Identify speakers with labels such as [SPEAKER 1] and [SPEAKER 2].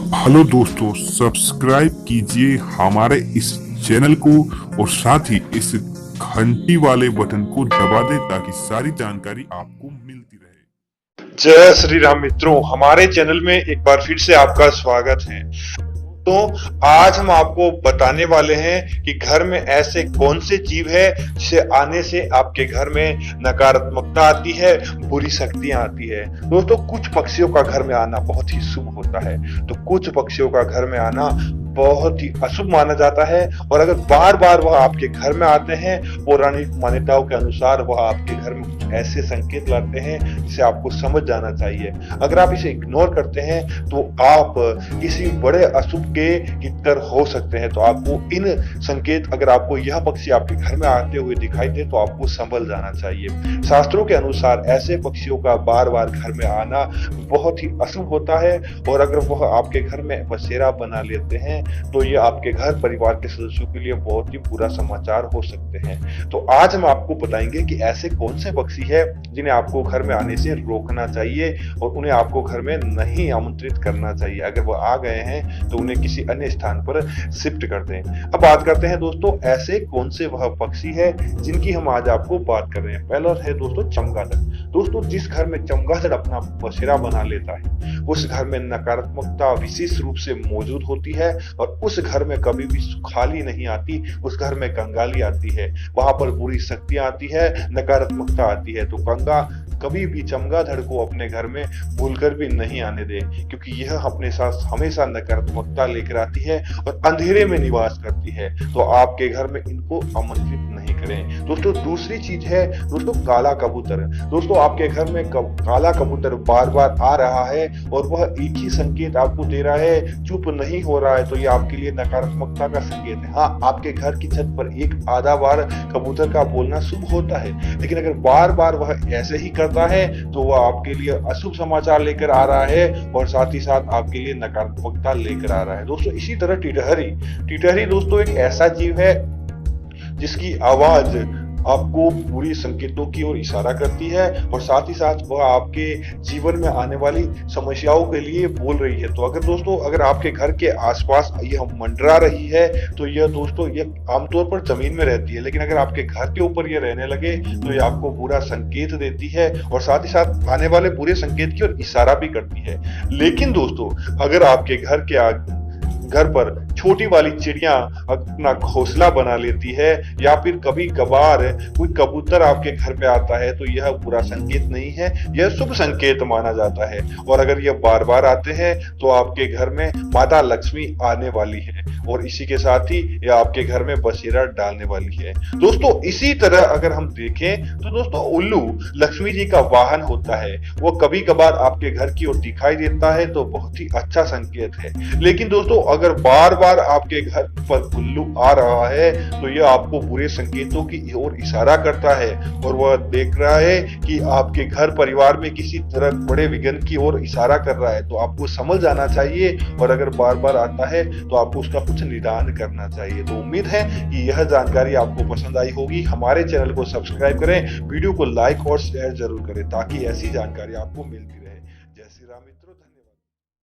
[SPEAKER 1] Hello दोस्तों, subscribe कीजिए हमारे इस चैनल को और साथ ही इस घंटी वाले बटन को दबा दें ताकि सारी जानकारी आपको मिलती रहे।
[SPEAKER 2] जय श्री राम मित्रों, हमारे चैनल में एक बार फिर से आपका स्वागत है। तो आज हम आपको बताने वाले हैं कि घर में ऐसे कौन से जीव है जिसे आने से आपके घर में नकारात्मकता आती है, बुरी शक्तियां आती है। दोस्तों, कुछ पक्षियों का घर में आना बहुत ही शुभ होता है, तो कुछ पक्षियों का घर में आना बहुत ही अशुभ माना जाता है। और अगर बार बार वह आपके घर में आते हैं, पौराणिक मान्यताओं के अनुसार वह आपके घर में कुछ ऐसे संकेत लाते हैं जिसे आपको समझ जाना चाहिए। अगर आप इसे इग्नोर करते हैं तो आप किसी बड़े अशुभ के तर हो सकते हैं। तो आपको इन संकेत, अगर आपको यह पक्षी आपके घर में आते हुए दिखाई दे तो आपको संभल जाना चाहिए। शास्त्रों के अनुसार ऐसे पक्षियों का बार बार घर में आना बहुत ही अशुभ होता है, और अगर वह आपके घर में बसेरा बना लेते हैं तो ये आपके घर परिवार के सदस्यों के लिए बहुत ही बुरा समाचार हो सकते हैं। तो आज हम आपको बताएंगे कि ऐसे कौन से पक्षी है जिन्हें आपको घर में आने से रोकना चाहिए और उन्हें आपको घर में नहीं आमंत्रित करना चाहिए। अगर वो आ गए हैं तो उन्हें किसी अन्य स्थान पर शिफ्ट कर दें। अब बात करते हैं दोस्तों, ऐसे कौन से वह पक्षी है जिनकी हम आज आपको बात कर रहे हैं। पहला है दोस्तों चमगादड़। दोस्तों, जिस घर में चमगादड़ अपना बसेरा बना लेता है उस घर में नकारात्मकता विशेष रूप से मौजूद होती है, और उस घर में कभी भी सुखाली नहीं आती, उस घर में कंगाली आती है, वहां पर बुरी शक्तियां आती है, नकारात्मकता आती है। तो कभी भी चमगादड़ को अपने घर में भूलकर भी नहीं आने दें, क्योंकि यह अपने साथ हमेशा नकारात्मकता लेकर आती है और अंधेरे में निवास करती है। तो आपके घर में इनको आमंत्रित नहीं करें। दोस्तों, दूसरी चीज है दोस्तों काला कबूतर। दोस्तों, आपके घर में काला कबूतर बार बार आ रहा है और वह एक ही संकेत आपको दे रहा है, चुप नहीं हो रहा है, तो यह आपके लिए नकारात्मकता का संकेत है। हाँ, आपके घर की छत पर एक आधा बार कबूतर का बोलना शुभ होता है, लेकिन अगर बार बार वह ऐसे ही करता है तो वह आपके लिए अशुभ समाचार लेकर आ रहा है और साथ ही साथ आपके लिए नकारात्मकता लेकर आ रहा है। दोस्तों, इसी तरह टिटहरी दोस्तों एक ऐसा जीव है जिसकी आवाज आपको बुरी संकेतों की ओर इशारा करती है, और साथ ही साथ वह आपके जीवन में आने वाली समस्याओं के लिए बोल रही है। तो अगर आपके घर के आसपास यह मंडरा रही है तो यह दोस्तों यह आमतौर पर जमीन में रहती है, लेकिन अगर आपके घर के ऊपर यह रहने लगे तो यह आपको बुरा संकेत देती है और साथ ही साथ आने वाले बुरे संकेत की ओर इशारा भी करती है। लेकिन दोस्तों, अगर आपके घर पर छोटी वाली चिड़िया अपना घोंसला बना लेती है या फिर कभी कभार कोई कबूतर आपके घर पे आता है तो यह बुरा संकेत नहीं है, यह शुभ संकेत माना जाता है। और अगर यह बार बार आते हैं तो आपके घर में माता लक्ष्मी आने वाली है, और इसी के साथ ही यह आपके घर में बसेरा डालने वाली है। दोस्तों, इसी तरह अगर हम देखें तो दोस्तों उल्लू लक्ष्मी जी का वाहन होता है। वो कभी कभार आपके घर की ओर दिखाई देता है तो बहुत ही अच्छा संकेत है। लेकिन दोस्तों, अगर बार बार आपके घर पर उल्लू आ रहा है तो यह आपको बुरे संकेतों की ओर इशारा करता है, और वह देख रहा है कि आपके घर परिवार में किसी तरह बड़े विघ्न की ओर इशारा कर रहा है। तो आपको समझ जाना चाहिए, और अगर बार बार आता है तो आपको उसका कुछ निदान करना चाहिए। तो उम्मीद है कि यह जानकारी आपको पसंद आई होगी। हमारे चैनल को सब्सक्राइब करें, वीडियो को लाइक और शेयर जरूर करें ताकि ऐसी जानकारी आपको मिलती रहे।